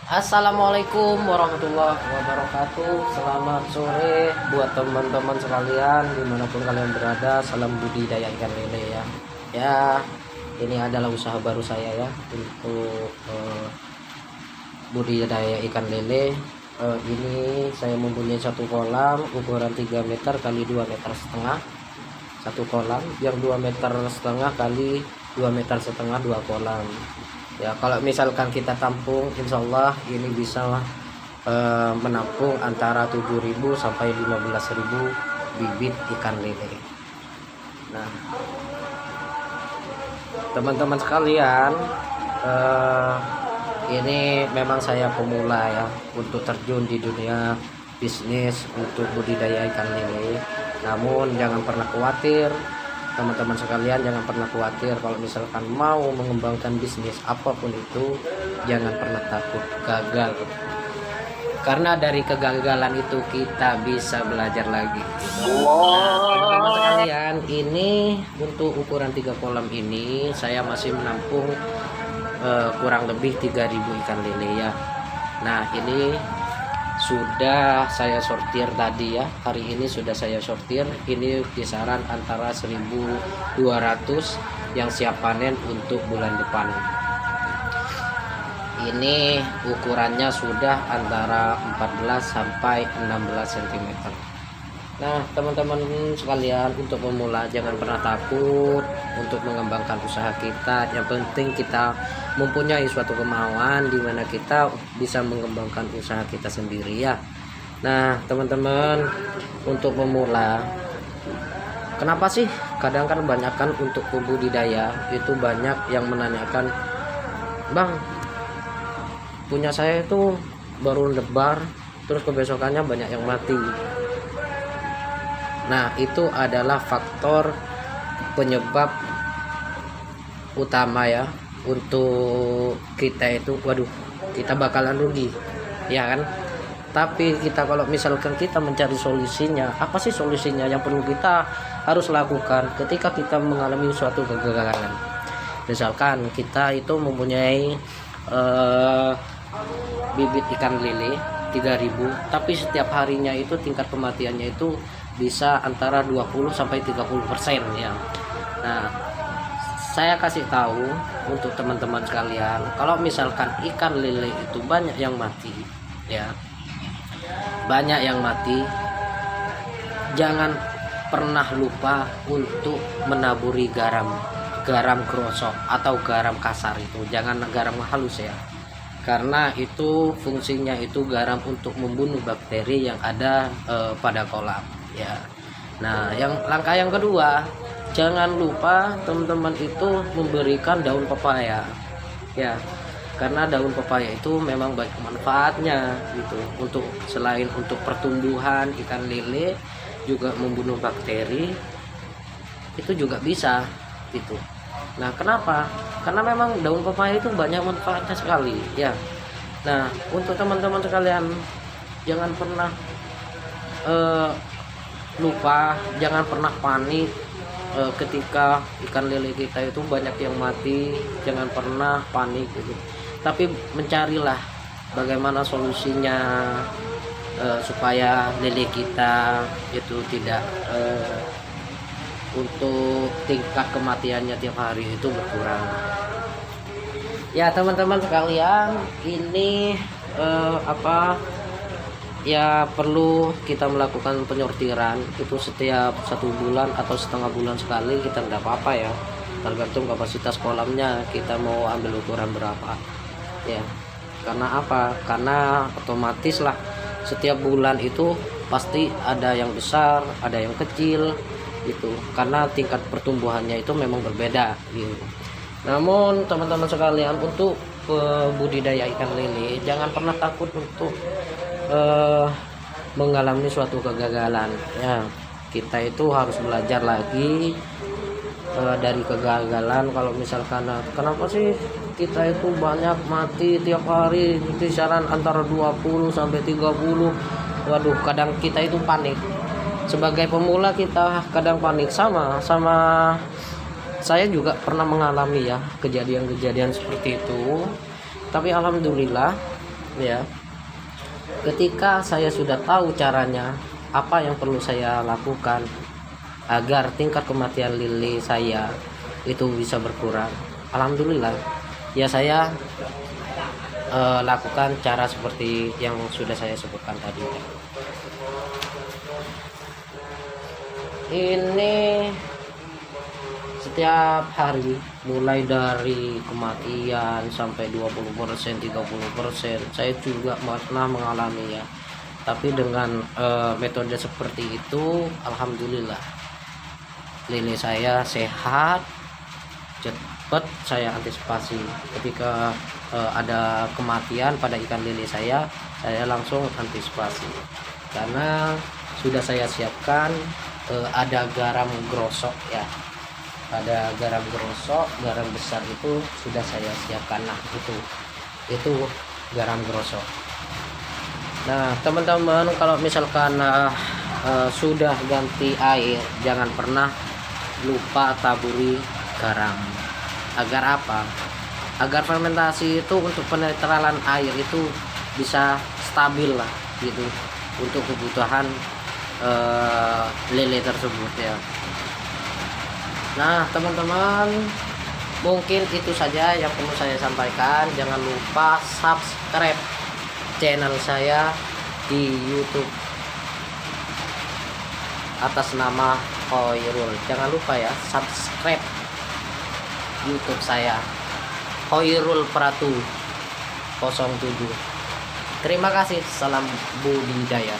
Assalamualaikum warahmatullahi wabarakatuh. Selamat sore buat teman-teman sekalian dimanapun kalian berada. Salam budidaya ikan lele ya. Ya, ini adalah usaha baru saya ya untuk budidaya ikan lele. Ini saya mempunyai satu kolam ukuran 3 meter kali 2 meter setengah. Satu kolam yang 2 meter setengah kali 2 meter setengah, dua kolam. Ya, kalau misalkan kita tampung, insya Allah ini bisa menampung antara 7.000 sampai 15.000 bibit ikan lele. Nah, teman-teman sekalian, ini memang saya pemula ya untuk terjun di dunia bisnis untuk budidaya ikan lele. Namun jangan pernah khawatir, teman-teman sekalian, jangan pernah khawatir kalau misalkan mau mengembangkan bisnis apapun itu, jangan pernah takut gagal, karena dari kegagalan itu kita bisa belajar lagi gitu. Nah, teman-teman sekalian, ini untuk ukuran 3 kolam ini saya masih menampung kurang lebih 3.000 ikan lele ya. Nah, ini sudah saya sortir tadi ya, hari ini sudah saya sortir. Ini kisaran antara 1.200 yang siap panen untuk bulan depan. Ini ukurannya sudah antara 14 sampai 16 cm. Nah, teman-teman sekalian, untuk pemula jangan pernah takut untuk mengembangkan usaha kita. Yang penting kita mempunyai suatu kemauan di mana kita bisa mengembangkan usaha kita sendiri ya. Nah, teman-teman, untuk pemula, kenapa sih kadang kan banyak kan untuk pembudidaya itu banyak yang menanyakan, "Bang, punya saya itu baru lebar terus kebesokannya banyak yang mati." Nah, itu adalah faktor penyebab utama ya untuk kita itu, waduh, kita bakalan rugi ya kan. Tapi kita kalau misalkan kita mencari solusinya, apa sih solusinya yang perlu kita harus lakukan ketika kita mengalami suatu kegagalan. Misalkan kita itu mempunyai bibit ikan lele 3.000, tapi setiap harinya itu tingkat kematiannya itu bisa antara 20 sampai 30% ya. Nah, saya kasih tahu untuk teman-teman sekalian, kalau misalkan ikan lele itu banyak yang mati ya, banyak yang mati, jangan pernah lupa untuk menaburi garam krosok atau garam kasar. Itu jangan garam halus ya, karena itu fungsinya itu garam untuk membunuh bakteri yang ada pada kolam ya. Nah, langkah yang kedua, jangan lupa teman-teman itu memberikan daun pepaya ya, karena daun pepaya itu memang banyak manfaatnya gitu, untuk selain untuk pertumbuhan ikan lele juga membunuh bakteri, itu juga bisa gitu. Nah, kenapa? Karena memang daun pepaya itu banyak manfaatnya sekali ya. Nah, untuk teman-teman sekalian, jangan pernah lupa, jangan pernah panik ketika ikan lele kita itu banyak yang mati. Jangan pernah panik gitu, tapi mencarilah bagaimana solusinya supaya lele kita itu tidak untuk tingkat kematiannya tiap hari itu berkurang ya. Teman-teman sekalian, ini apa ya, perlu kita melakukan penyortiran itu setiap 1 bulan atau setengah bulan sekali. Kita tidak apa-apa ya, tergantung kapasitas kolamnya, kita mau ambil ukuran berapa ya. Karena apa? Karena otomatis lah setiap bulan itu pasti ada yang besar, ada yang kecil gitu, karena tingkat pertumbuhannya itu memang berbeda gitu. Namun teman-teman sekalian, untuk budidaya ikan lele jangan pernah takut untuk mengalami suatu kegagalan ya. Kita itu harus belajar lagi dari kegagalan. Kalau misalkan kenapa sih kita itu banyak mati tiap hari, kisaran antara 20 sampai 30, waduh, kadang kita itu panik. Sebagai pemula kita kadang panik, sama saya juga pernah mengalami ya kejadian-kejadian seperti itu. Tapi alhamdulillah ya. Ketika saya sudah tahu caranya, apa yang perlu saya lakukan agar tingkat kematian lele saya itu bisa berkurang, alhamdulillah ya saya lakukan cara seperti yang sudah saya sebutkan tadi. Ini setiap hari mulai dari kematian sampai 20%, 30%, saya juga pernah mengalami ya. Tapi dengan metode seperti itu alhamdulillah lele saya sehat, cepat saya antisipasi. Ketika ada kematian pada ikan lele saya langsung antisipasi karena sudah saya siapkan ada garam grosok ya. Ada garam grosok, garam besar itu sudah saya siapkan. Nah itu garam grosok. Nah teman-teman, kalau misalkan sudah ganti air, jangan pernah lupa taburi garam. Agar apa? Agar fermentasi itu untuk penetralan air itu bisa stabil lah gitu untuk kebutuhan lele tersebut ya. Nah teman-teman, mungkin itu saja yang perlu saya sampaikan. Jangan lupa subscribe channel saya di YouTube atas nama Khoirul. Jangan lupa ya, subscribe YouTube saya Khoirul Pratu 07. Terima kasih, salam budidaya.